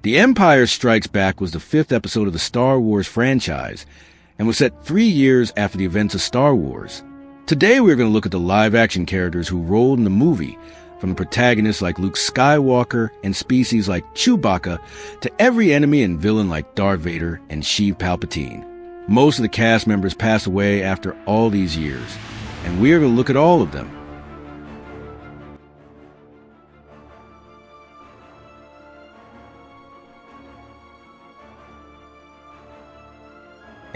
The Empire Strikes Back was the fifth episode of the Star Wars franchise and was set 3 years after the events of Star Wars. Today we're going to look at the live-action characters who rolled in the movie, from the protagonists like Luke Skywalker and species like Chewbacca to every enemy and villain like Darth Vader and Sheev Palpatine. Most of the cast members passed away after all these years, and we are going to look at all of them.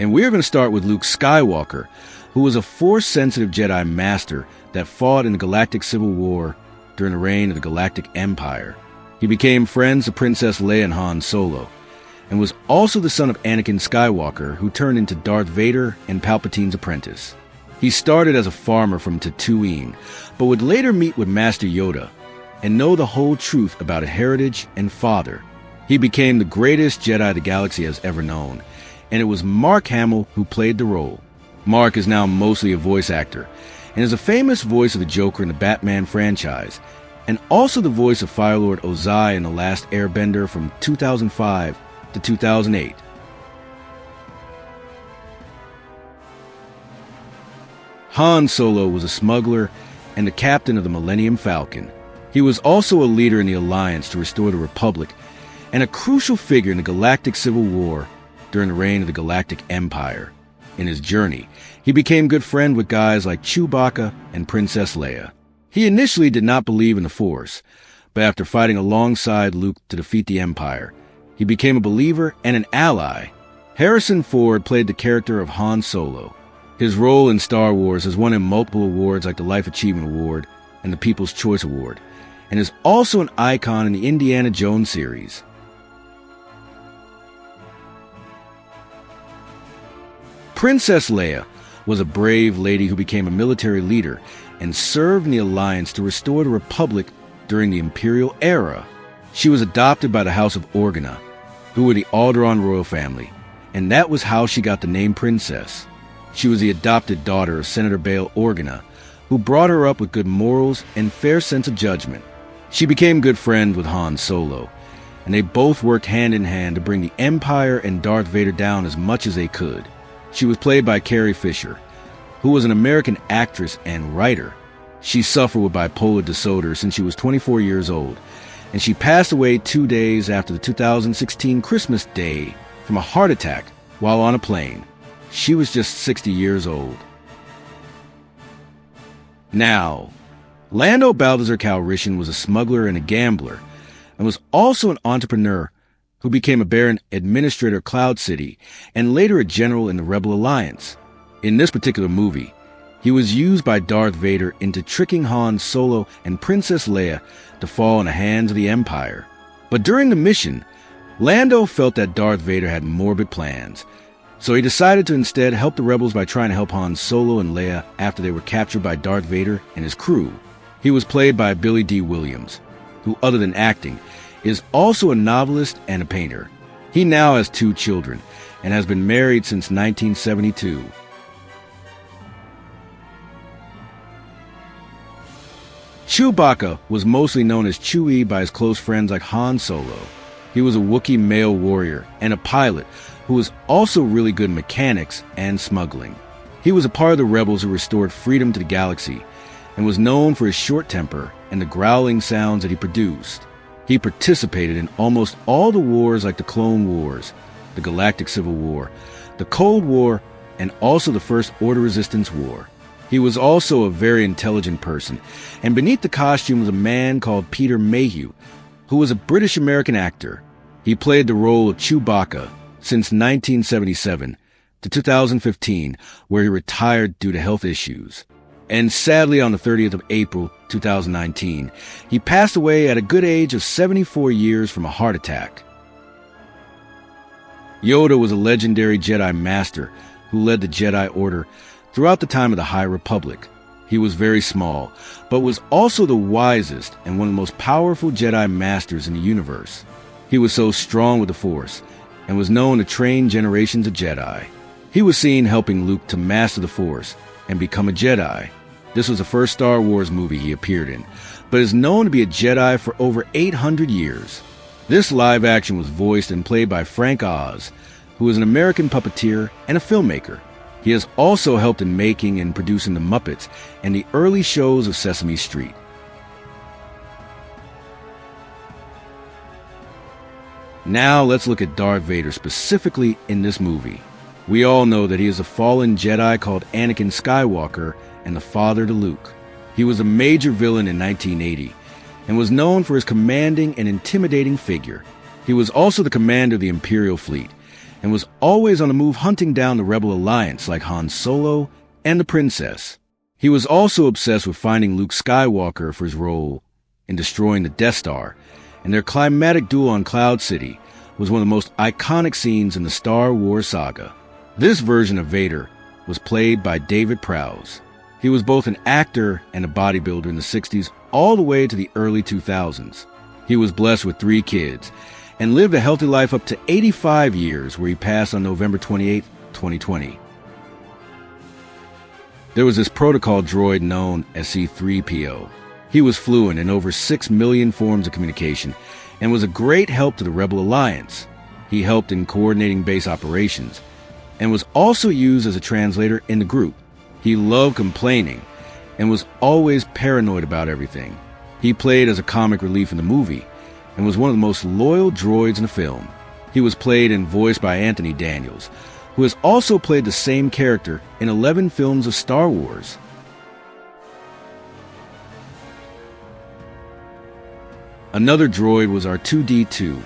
And we're going to start with Luke Skywalker, who was a Force-sensitive Jedi Master that fought in the Galactic Civil War during the reign of the Galactic Empire. He became friends with Princess Leia and Han Solo, and was also the son of Anakin Skywalker, who turned into Darth Vader and Palpatine's apprentice. He started as a farmer from Tatooine, but would later meet with Master Yoda and know the whole truth about his heritage and father. He became the greatest Jedi the galaxy has ever known, and it was Mark Hamill who played the role. Mark is now mostly a voice actor, and is a famous voice of the Joker in the Batman franchise, and also the voice of Fire Lord Ozai in The Last Airbender from 2005 to 2008. Han Solo was a smuggler and the captain of the Millennium Falcon. He was also a leader in the Alliance to restore the Republic, and a crucial figure in the Galactic Civil War during the reign of the Galactic Empire. In his journey, he became good friends with guys like Chewbacca and Princess Leia. He initially did not believe in the Force, but after fighting alongside Luke to defeat the Empire, he became a believer and an ally. Harrison Ford played the character of Han Solo. His role in Star Wars has won him multiple awards like the Life Achievement Award and the People's Choice Award, and is also an icon in the Indiana Jones series. Princess Leia was a brave lady who became a military leader and served in the Alliance to restore the Republic during the Imperial era. She was adopted by the House of Organa, who were the Alderaan royal family, and that was how she got the name Princess. She was the adopted daughter of Senator Bail Organa, who brought her up with good morals and fair sense of judgment. She became good friends with Han Solo, and they both worked hand in hand to bring the Empire and Darth Vader down as much as they could. She was played by Carrie Fisher, who was an American actress and writer. She suffered with bipolar disorder since she was 24 years old, and she passed away 2 days after the 2016 Christmas Day from a heart attack while on a plane. She was just 60 years old. Now, Lando Balthazar Calrissian was a smuggler and a gambler, and was also an entrepreneur who became a Baron Administrator of Cloud City, and later a general in the Rebel Alliance. In this particular movie, he was used by Darth Vader into tricking Han Solo and Princess Leia to fall in the hands of the Empire. But during the mission, Lando felt that Darth Vader had morbid plans, so he decided to instead help the rebels by trying to help Han Solo and Leia after they were captured by Darth Vader and his crew. He was played by Billy D. Williams, who, other than acting, is also a novelist and a painter. He now has 2 children and has been married since 1972. Chewbacca was mostly known as Chewie by his close friends like Han Solo. He was a Wookiee male warrior and a pilot who was also really good in mechanics and smuggling. He was a part of the rebels who restored freedom to the galaxy and was known for his short temper and the growling sounds that he produced. He participated in almost all the wars like the Clone Wars, the Galactic Civil War, the Cold War, and also the First Order Resistance War. He was also a very intelligent person, and beneath the costume was a man called Peter Mayhew, who was a British-American actor. He played the role of Chewbacca since 1977 to 2015, where he retired due to health issues. And sadly, on the 30th of April, 2019, he passed away at a good age of 74 years from a heart attack. Yoda was a legendary Jedi Master who led the Jedi Order throughout the time of the High Republic. He was very small, but was also the wisest and one of the most powerful Jedi Masters in the universe. He was so strong with the Force, and was known to train generations of Jedi. He was seen helping Luke to master the Force and become a Jedi. This was the first Star Wars movie he appeared in, but is known to be a Jedi for over 800 years. This live action was voiced and played by Frank Oz, who is an American puppeteer and a filmmaker. He has also helped in making and producing The Muppets and the early shows of Sesame Street. Now let's look at Darth Vader specifically in this movie. We all know that he is a fallen Jedi called Anakin Skywalker and the father to Luke. He was a major villain in 1980 and was known for his commanding and intimidating figure. He was also the commander of the Imperial fleet and was always on the move hunting down the Rebel Alliance like Han Solo and the Princess. He was also obsessed with finding Luke Skywalker for his role in destroying the Death Star, and their climatic duel on Cloud City was one of the most iconic scenes in the Star Wars saga. This version of Vader was played by David Prowse. He was both an actor and a bodybuilder in the 60s all the way to the early 2000s. He was blessed with 3 kids and lived a healthy life up to 85 years, where he passed on November 28, 2020. There was this protocol droid known as C-3PO. He was fluent in over 6 million forms of communication and was a great help to the Rebel Alliance. He helped in coordinating base operations and was also used as a translator in the group. He loved complaining and was always paranoid about everything. He played as a comic relief in the movie and was one of the most loyal droids in the film. He was played and voiced by Anthony Daniels, who has also played the same character in 11 films of Star Wars. Another droid was R2-D2,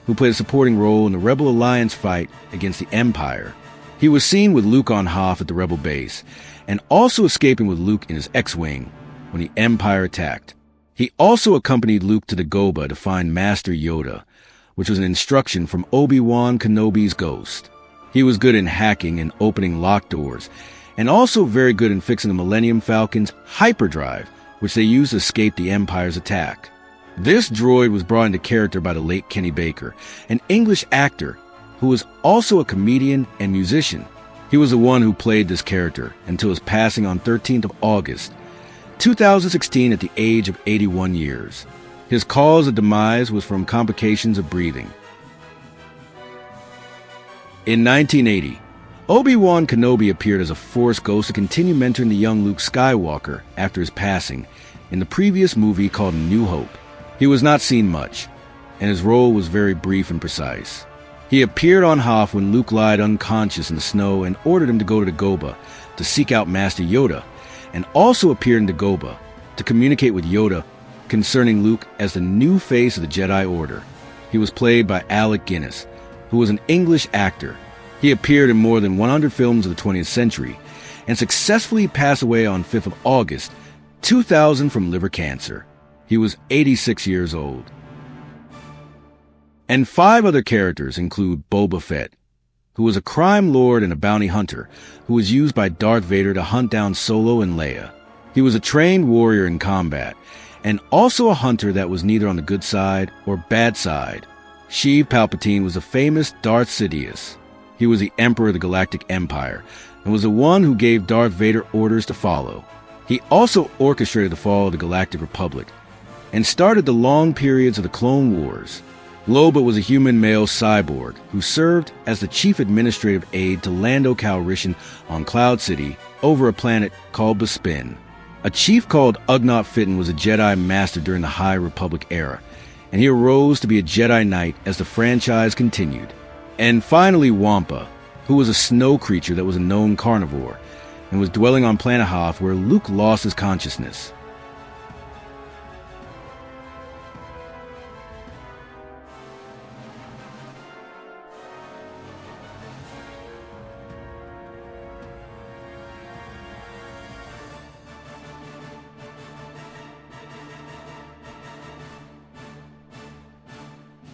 who played a supporting role in the Rebel Alliance fight against the Empire. He was seen with Luke on Hoth at the Rebel base, and also escaping with Luke in his X-Wing when the Empire attacked. He also accompanied Luke to Dagobah to find Master Yoda, which was an instruction from Obi-Wan Kenobi's ghost. He was good in hacking and opening locked doors, and also very good in fixing the Millennium Falcon's hyperdrive, which they used to escape the Empire's attack. This droid was brought into character by the late Kenny Baker, an English actor who was also a comedian and musician. He was the one who played this character until his passing on 13th of August, 2016 at the age of 81 years. His cause of demise was from complications of breathing. In 1980, Obi-Wan Kenobi appeared as a Force ghost to continue mentoring the young Luke Skywalker after his passing in the previous movie called New Hope. He was not seen much, and his role was very brief and precise. He appeared on Hoth when Luke lied unconscious in the snow and ordered him to go to Dagobah to seek out Master Yoda, and also appeared in Dagobah to communicate with Yoda concerning Luke as the new face of the Jedi Order. He was played by Alec Guinness, who was an English actor. He appeared in more than 100 films of the 20th century and successfully passed away on 5th of August, 2000 from liver cancer. He was 86 years old. And 5 other characters include Boba Fett, who was a crime lord and a bounty hunter who was used by Darth Vader to hunt down Solo and Leia. He was a trained warrior in combat and also a hunter that was neither on the good side or bad side. Sheev Palpatine was the famous Darth Sidious. He was the Emperor of the Galactic Empire and was the one who gave Darth Vader orders to follow. He also orchestrated the fall of the Galactic Republic and started the long periods of the Clone Wars. Loba was a human male cyborg who served as the chief administrative aide to Lando Calrissian on Cloud City over a planet called Bespin. A chief called Ugnaught Fitton was a Jedi master during the High Republic era, and he arose to be a Jedi Knight as the franchise continued. And finally Wampa, who was a snow creature that was a known carnivore and was dwelling on planet Hoth where Luke lost his consciousness.